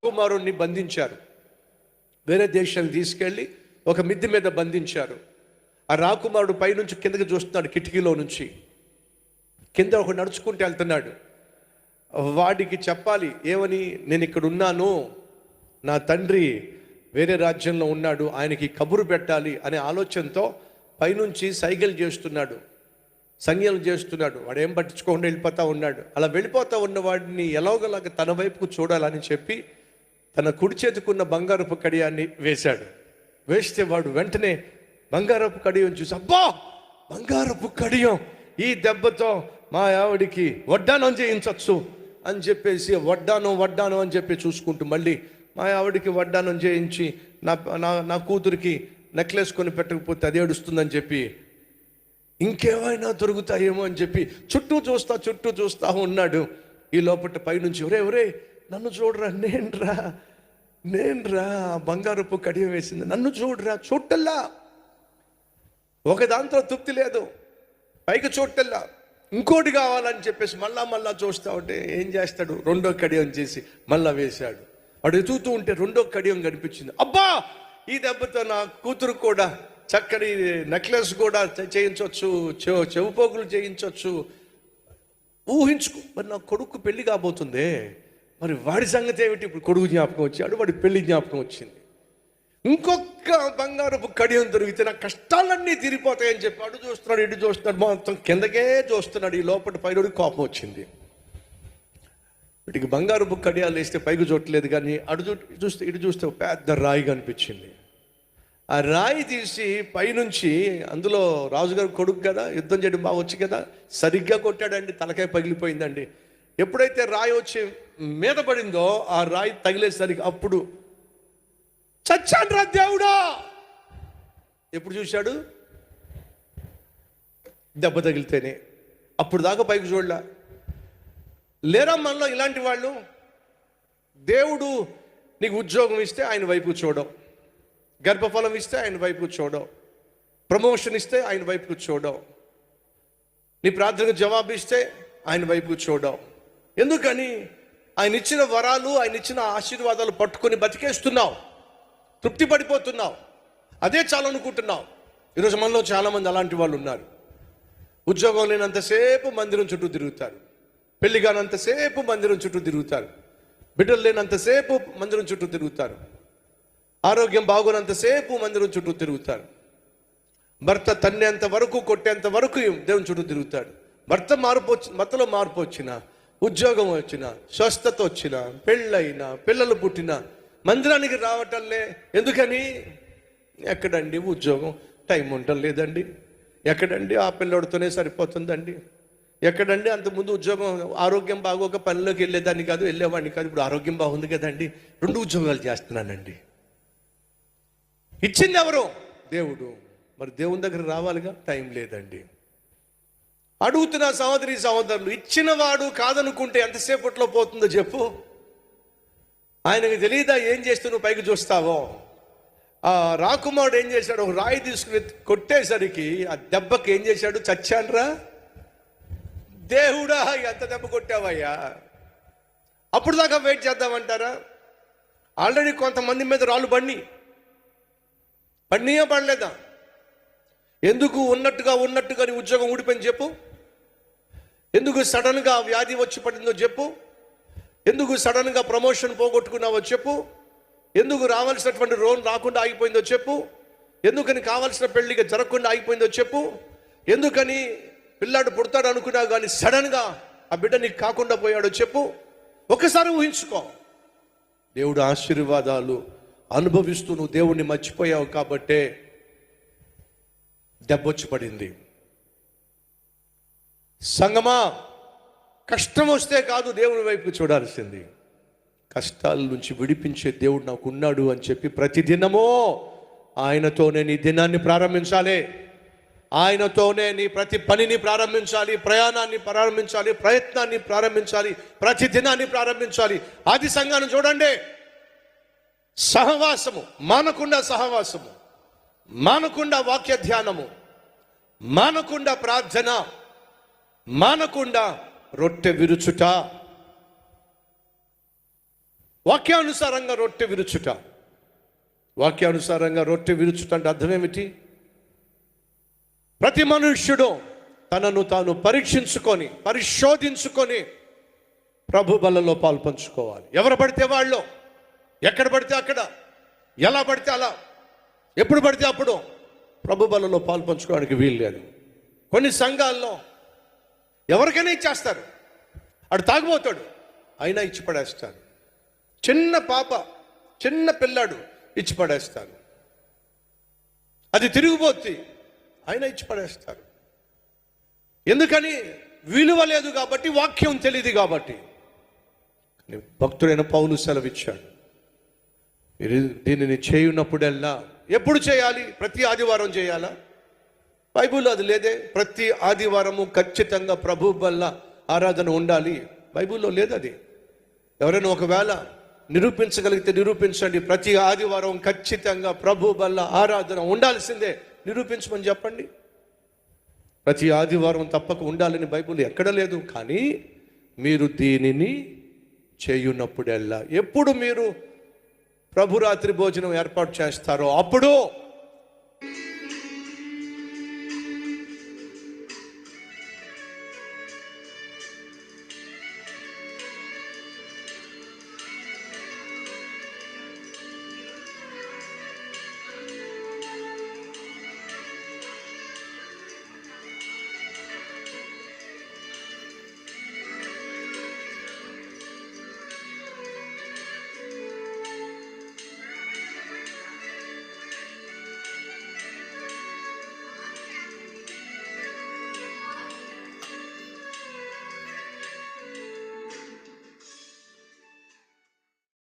కుమారుణ్ణి బంధించారు. వేరే దేశానికి తీసుకెళ్ళి ఒక మిద్దె మీద బంధించారు. ఆ రాకుమారుడు పైనుంచి కిందకి చూస్తున్నాడు. కిటికీలో నుంచి కింద ఒక నడుచుకుంటూ వెళ్తున్నాడు. వాడికి చెప్పాలి ఏమని, నేను ఇక్కడ ఉన్నాను, నా తండ్రి వేరే రాజ్యంలో ఉన్నాడు, ఆయనకి కబురు పెట్టాలి అనే ఆలోచనతో పైనుంచి సైగలు చేస్తున్నాడు, సంజ్ఞలు చేస్తున్నాడు. వాడు ఏం పట్టించుకోకుండా వెళ్ళిపోతూ ఉన్నాడు. అలా వెళ్ళిపోతూ ఉన్న వాడిని ఎలాగోలాగా తన వైపుకు చూడాలని చెప్పి తన కుడి చేతుకున్న బంగారపు కడియాన్ని వేశాడు. వేస్తే వాడు వెంటనే బంగారపు కడియం చూసి, అబ్బా బంగారపు కడియం, ఈ దెబ్బతో మా ఆవిడికి వడ్డానం చేయించవచ్చు అని చెప్పేసి వడ్డానం అని చెప్పి చూసుకుంటూ మళ్ళీ మా ఆవిడికి వడ్డానం చేయించి నా కూతురికి నెక్లెస్ కొని పెట్టకపోతే అది ఏడుస్తుందని చెప్పి ఇంకేమైనా దొరుకుతాయేమో అని చెప్పి చుట్టూ చూస్తా ఉన్నాడు. ఈ లోపల పైనుంచి ఒరే నన్ను చూడరా, నేనురా బంగారపు కడియం వేసింది, నన్ను చూడరా, చూడల్లా. ఒక దాంతో తృప్తి లేదు, పైకి చూడల్లా, ఇంకోటి కావాలని చెప్పేసి మళ్ళా చూస్తా ఉంటే ఏం చేస్తాడు, రెండో కడియం చేసి మళ్ళా వేశాడు. వాడు ఎదుగుతూ ఉంటే రెండో కడియం కనిపించింది. అబ్బా ఈ దెబ్బతో నా కూతురు కూడా చక్కని నెక్లెస్ కూడా చేయించవచ్చు, చెవుపోగులు చేయించవచ్చు. ఊహించుకో, మరి నా కొడుకు పెళ్లి కాబోతుందే, మరి వాడి సంగతి ఏమిటి? ఇప్పుడు కొడుకు జ్ఞాపకం వచ్చాడు, వాడి పెళ్లి జ్ఞాపకం వచ్చింది. ఇంకొక బంగారపు కడియం దొరికితే నా కష్టాలన్నీ తీరిపోతాయని చెప్పి అడు చూస్తున్నాడు, ఇటు చూస్తున్నాడు, మొత్తం కిందకే చూస్తున్నాడు. ఈ లోపల పైన కోపం వచ్చింది. వీటికి బంగారపు కడియాలు వేస్తే పైకి చూడలేదు, కానీ ఇటు చూస్తే పెద్ద రాయి కనిపించింది. ఆ రాయి తీసి పైనుంచి, అందులో రాజుగారు కొడుకు కదా, యుద్ధం చేయడం బాగా వచ్చు కదా, సరిగ్గా కొట్టాడండి, తలకాయ పగిలిపోయిందండి. ఎప్పుడైతే రాయి వచ్చి మీద పడిందో ఆ రాయి తగిలేసరికి అప్పుడు చచ్చాడ్రా దేవుడా. ఎప్పుడు చూశాడు? దెబ్బ తగిలితేనే. అప్పుడు దాకా పైకి చూడలే. లేరా మనలో ఇలాంటి వాళ్ళు? దేవుడు నీకు ఉద్యోగం ఇస్తే ఆయన వైపు చూడవు, గర్భఫలం ఇస్తే ఆయన వైపు చూడవు, ప్రమోషన్ ఇస్తే ఆయన వైపు చూడవు, నీ ప్రార్థనకు జవాబు ఇస్తే ఆయన వైపు చూడవు. ఎందుకని? ఆయన ఇచ్చిన వరాలు, ఆయన ఇచ్చిన ఆశీర్వాదాలు పట్టుకొని బతికేస్తున్నావు, తృప్తి పడిపోతున్నావు, అదే చాలనుకుంటున్నావు. ఈరోజు మనలో చాలామంది అలాంటి వాళ్ళు ఉన్నారు. ఉద్యోగం లేనంతసేపు మందిరం చుట్టూ తిరుగుతారు, పెళ్లి కానంతసేపు మందిరం చుట్టూ తిరుగుతారు, బిడ్డలు లేనంతసేపు మందిరం చుట్టూ తిరుగుతారు, ఆరోగ్యం బాగోనంతసేపు మందిరం చుట్టూ తిరుగుతారు, భర్త తన్నేంత వరకు కొట్టేంత వరకు దేవుని చుట్టూ తిరుగుతాడు. భర్తలో మార్పు వచ్చినా, ఉద్యోగం వచ్చినా, స్వస్థత వచ్చినా, పెళ్ళైనా, పిల్లలు పుట్టినా మందిరానికి రావటంలే. ఎందుకని? ఎక్కడండి ఉద్యోగం, టైం ఉండటం లేదండి. ఎక్కడండి ఆ పిల్లోడితోనే సరిపోతుందండి. ఎక్కడండి అంతకుముందు ఉద్యోగం, ఆరోగ్యం బాగోక పనిలోకి వెళ్ళేదాన్ని కాదు, వెళ్ళేవాడిని కాదు, ఇప్పుడు ఆరోగ్యం బాగుంది కదండి, 2 ఉద్యోగాలు చేస్తున్నానండి. ఇచ్చింది ఎవరు? దేవుడు. మరి దేవుని దగ్గర రావాలిగా, టైం లేదండి. అడుగుతున్న సహోదరులు, ఇచ్చినవాడు కాదనుకుంటే ఎంతసేపట్లో పోతుందో చెప్పు. ఆయనకు తెలియదా ఏం చేస్తూ నువ్వు పైకి చూస్తావో? ఆ రాకుమారుడు ఏం చేశాడు? ఒక రాయి తీసుకుని కొట్టేసరికి ఆ దెబ్బకి ఏం చేశాడు? చచ్చాన్రా దేవుడా, ఎంత దెబ్బ కొట్టావయ్యా. అప్పుడు దాకా వెయిట్ చేద్దామంటారా? ఆల్రెడీ కొంతమంది మీద రాళ్ళు పడినాయా పడలేదా? ఎందుకు ఉన్నట్టుగా నీ ఉద్యోగం ఊడిపోయింది చెప్పు? ఎందుకు సడన్గా వ్యాధి వచ్చి పడిందో చెప్పు? ఎందుకు సడన్గా ప్రమోషన్ పోగొట్టుకున్నావో చెప్పు. ఎందుకు రావాల్సినటువంటి రోల్ రాకుండా ఆగిపోయిందో చెప్పు. ఎందుకని కావాల్సిన పెళ్లిగా జరగకుండా ఆగిపోయిందో చెప్పు. ఎందుకని పిల్లాడు పుడతాడు అనుకున్నావు కానీ సడన్గా ఆ బిడ్డ నీకు కాకుండా పోయాడో చెప్పు. ఒకసారి ఊహించుకో. దేవుడు ఆశీర్వాదాలు అనుభవిస్తూ నువ్వు దేవుణ్ణి మర్చిపోయావు కాబట్టే దెబ్బొచ్చి పడింది. సంగమా, కష్టం వస్తే కాదు దేవుని వైపు చూడాల్సింది, కష్టాల నుంచి విడిపించే దేవుడు నాకు ఉన్నాడు అని చెప్పి ప్రతిదినమో ఆయనతోనే నీ దినాన్ని ప్రారంభించాలి. ఆయనతోనే నీ ప్రతి పనిని ప్రారంభించాలి, ప్రయాణాన్ని ప్రారంభించాలి, ప్రయత్నాన్ని ప్రారంభించాలి, ప్రతి దినాన్ని ప్రారంభించాలి. ఆది సంఘాన్ని చూడండి, సహవాసము మానకుండా, సహవాసము మానకుండా, వాక్య ధ్యానము మానకుండా, ప్రార్థన మానకుండా, రొట్టె విరుచుట, వాక్యానుసారంగా రొట్టె విరుచుట. వాక్యానుసారంగా రొట్టె విరుచుట అంటే అర్థం ఏమిటి? ప్రతి మనుష్యుడు తనను తాను పరీక్షించుకొని పరిశోధించుకొని ప్రభు బలలో పాల్పంచుకోవాలి. ఎవరు పడితే వాళ్ళు, ఎక్కడ పడితే అక్కడ, ఎలా పడితే అలా, ఎప్పుడు పడితే అప్పుడు ప్రభు బలలో పాల్పంచుకోవడానికి వీలు లేదు. కొన్ని సంఘాల్లో ఎవరికైనా ఇచ్చేస్తారు. అడు తాగిపోతాడు, అయినా ఇచ్చి పడేస్తారు. చిన్న పాప, చిన్న పిల్లాడు ఇచ్చి పడేస్తారు. అది తిరిగిపోద్ది, అయినా ఇచ్చి పడేస్తారు. ఎందుకని? విలువ లేదు కాబట్టి, వాక్యం తెలియదు కాబట్టి. భక్తుడైన పౌలు సెలవిచ్చాడు, మీరు దీనిని చేయున్నప్పుడల్లా. ఎప్పుడు చేయాలి? ప్రతి ఆదివారం చేయాలా? బైబిల్లో అది లేదే. ప్రతి ఆదివారము ఖచ్చితంగా ప్రభు వల్ల ఆరాధన ఉండాలి, బైబిల్లో లేదు అది. ఎవరైనా ఒకవేళ నిరూపించగలిగితే నిరూపించండి. ప్రతి ఆదివారం ఖచ్చితంగా ప్రభు వల్ల ఆరాధన ఉండాల్సిందే, నిరూపించమని చెప్పండి. ప్రతి ఆదివారం తప్పక ఉండాలని బైబిల్ ఎక్కడ లేదు. కానీ మీరు దీనిని చేయున్నప్పుడల్లా, ఎప్పుడు మీరు ప్రభురాత్రి భోజనం ఏర్పాటు చేస్తారో అప్పుడు